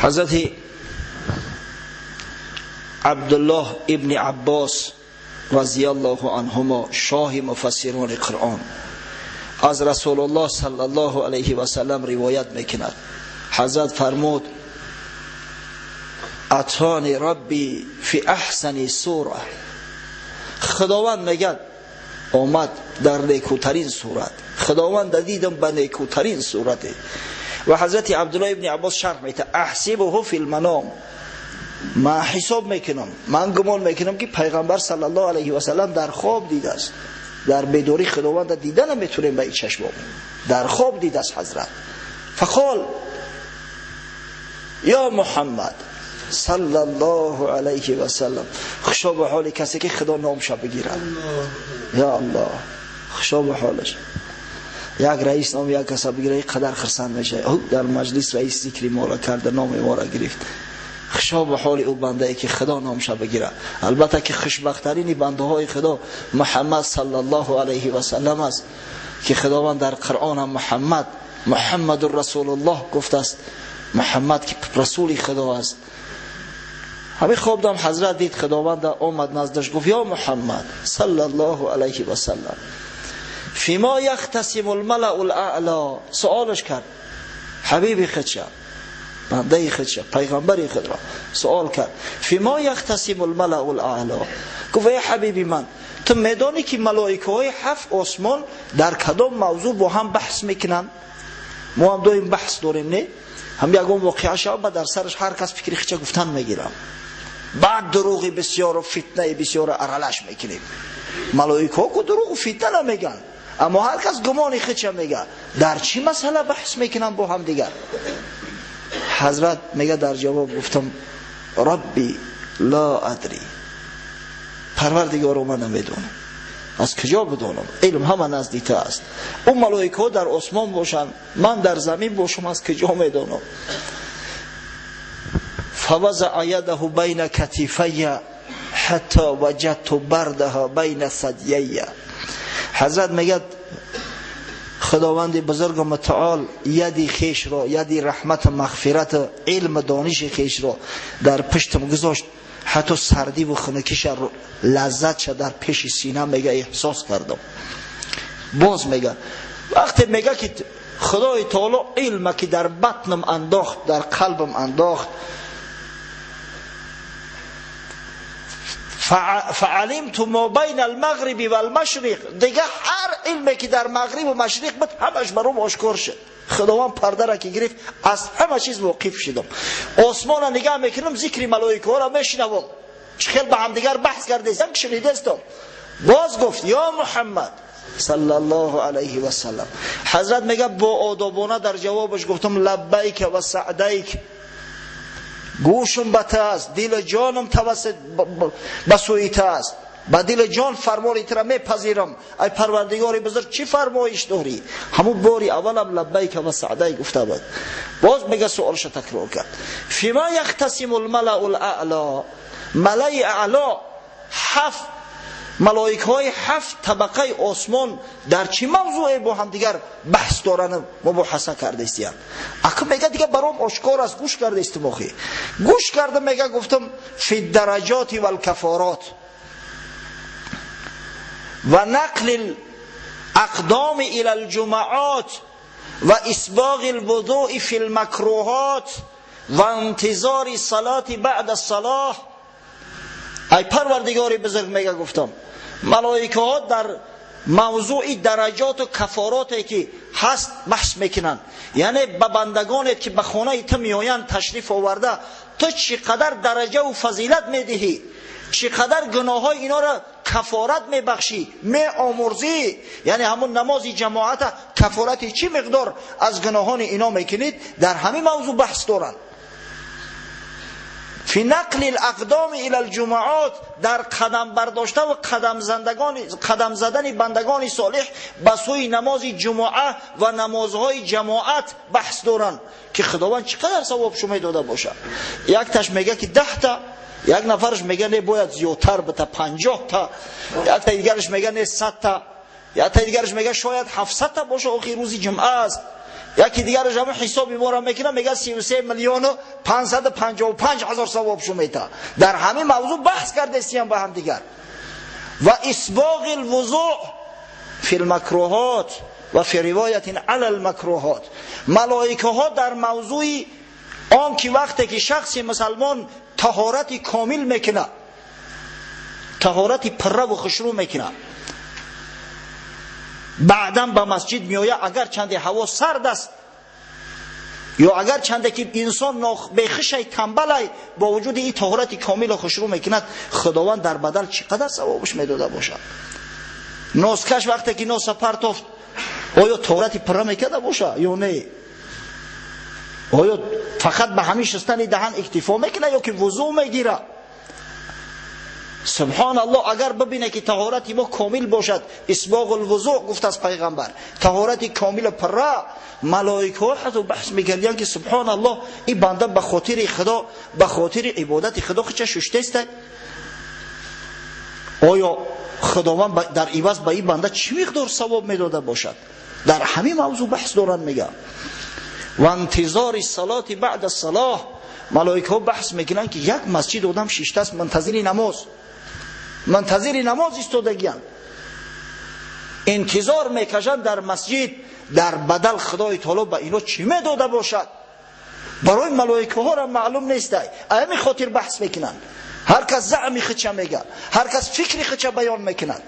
حضرت عبدالله ابن عباس رضی الله عنهما شاه مفسران قرآن از رسول الله صلی الله علیه و سلم روایت میکند. حضرت فرمود اتانی ربی فی احسن صوره، خداوند میگه آمد در نیکوترین صورت، خداوند دیدم به نیکوترین صورته. و حضرت عبدالله ابن عباس شرح میده احسبه فی المنام، من حساب میکنم، من گمان میکنم که پیغمبر صلی الله علیه و سلم در خواب دیده است. در بیداری خداوند دیدن نمیتونیم به این چشم ببینیم، در خواب دیده است حضرت. فقال یا محمد صلی الله علیه و سلم، خوشا به حال کسی که خدا نامش بگیرد. یا الله، خوشا به حالش. یک رئیس نام یک کس بگیره قدر خرسند میشه. در مجلس رئیس ذکری ما را کرده، نام ما را گرفت. خوشا به حال او بنده ای که خدا نامش بگیره. البته که خوشبخترین بنده های خدا محمد صلی الله علیه و سلم است که خداوند در قرآن هم محمد رسول الله گفته است. محمد که رسول خدا است. همین خواب دام حضرت دید خداوند آمد نزدش، گفت یا محمد صلی الله علیه و سلم فیما یختصم الملأ الاعلی. سوالش کرد، حبیبی خدشه، بنده خدشه، پیغمبری خود را سوال کرد فیما یختصم الملأ الاعلی. گفت ای حبیبی من، تو میدانی که ملائکه های 7 آسمان در کدام موضوع با هم بحث میکنن؟ ما هم دویم بحث داریم، نه؟ هم یکم واقعه شد در سرش هر کس فکری خچه گفتن میگیرم، بعد دروغی بسیار و فتنه بسیار ارالش میکنیم. ملائکه ها که دروغ و فتنه نمیگن، اما هر کس گمانی خچه میگه. در چی مسئله بحث میکنن با هم دیگر؟ حضرت میگه در جواب گفتم ربی لا ادری، پروردگارو من نمیدونم، از کجا بدونم؟ علم همه نزدیک است. اون ملائکه در آسمان باشن، من در زمین باشم، از کجا میدونم؟ فوضع یده بین کتفی حتی وجدت بردها بین ثدیی. حضرت میگه خداوند بزرگ متعال یدی خیش را، یدی رحمت مغفرت علم دانش خیش را در پشتم گذاشت، حتی سردی و خنکیش لذت در پیش سینه میگه احساس کردم. باز میگه وقتی میگه که خدای تعالی علم که در بطنم انداخت، در قلبم انداخت، فعلمت ما بین المغرب و المشرق، دیگه هر علمی که در مغرب و مشرق بود همش برام آشکار شد. خداوند پرده را که گرفت، از همه چیز واقف شدم. آسمان را نگاه میکنم، ذکر ملائکه ها را میشنوم، خیلی با هم دیگر بحث کرده زنگ شنیده استم. باز گفت یا محمد صلی الله علیه و سلم. حضرت میگه با آدابانه در جوابش گفتم لبیک و سعدیک، گوشم به ته است، دل جانم توسط به سوی ته است، با دل جان فرمانی ترا میپذیرم. ای پروردگار بزرگ چی فرمایش داری؟ همون باری اولم لبیک و سعدیک گفته بود. باز میگه سوالش تکرار کرد فیما یختصم الملأ الاعلی. ملأ اعلی 7 ملائکه های 7 طبقه آسمان در چی موضوعی با هم دیگر بحث دارن مباحثه کرده استیم. اگه میگه دیگه برام آشکار است، گوش کرده استماخی گوش کرده. میگه گفتم فی الدرجات و الکفارات و نقل الاقدام الى الجمعات و اسباغ الوضوء فی المکروهات و انتظار صلاة بعد الصلاة. ای پروردگار بزرگ میگه گفتم ملائکه ها در موضوع درجات و کفاراتی که هست بحث میکنن. یعنی به بندگانت که به خانه تو میآیند تشریف آورده، تو چقدر درجه و فضیلت میدهی، چقدر گناه های اینا را کفارت میبخشی، میآمرزی. یعنی همون نماز جماعت کفارت چی مقدار از گناهان اینا میکنید، در همین موضوع بحث دارن. فی نقل الاقدام الى الجمعات، در قدم برداشته و قدم زدن بندگان صالح به سوی نماز جمعه و نمازهای جماعت بحث دارن که خداوند چقدر ثواب شما داده باشه. یک تاش میگه که 10 تا، یک نفرش میگه نه باید زیادتر بده 50 تا، یک تا دیگرش میگه نه 100 تا، یک تا دیگرش میگه شاید 700 تا باشه، آخر روز جمعه است. یکی دیگر رو جمع حسابی ما میکنه میگه 33 میلیون و 555 هزار ثواب شو میده. در همین موضوع بحث کرده سیم با هم دیگر. و اسباغ الوضوء فی المکروهات و فی روایت علی المکروهات. ملائکه ها در موضوع آن که وقتی که شخص مسلمان طهارت کامل میکنه، طهارت پره و خشرو میکنه، بعدا به مسجد میآید، اگر چند هوا سرد است یا اگر چند که انسان بخش تنبل با وجود این طهارت کامل و خشرو میکند، خداوند در بدل چقدر ثوابش میداده باشد. ناسکش وقتی که ناس پرتافت آیا طهارت پره میکرده باشه یا نه؟ آیا فقط به همین شستن دهن اکتفا میکنه یا که وضو میگیره؟ سبحان الله، اگر ببینه که طهارت ما کامل باشد، اسباغ الوضوء گفت از پیغمبر، طهارت کامل پره، ملائکه ها حتی بحث میگردن که سبحان الله این بنده به خاطر خدا، به خاطر عبادت خدا چه ششته است؟ آیا خداوند در عوض به این بنده چه مقدار ثواب میداده باشد؟ در همین موضوع بحث دارن میگن. و انتظار الصلاه بعد الصلاه، ملائکه ها بحث میکنن که یک مسجد آدم شیشته است منتظر نماز ایستادگیان، انتظار میکشند در مسجد، در بدل خدای تعالی به اینا چی میداده باشد؟ برای ملائکه ها را معلوم نیست. همین خاطر بحث میکنن، هر کس زعمی خودش میگه، هر کس فکری خودش بیان میکند.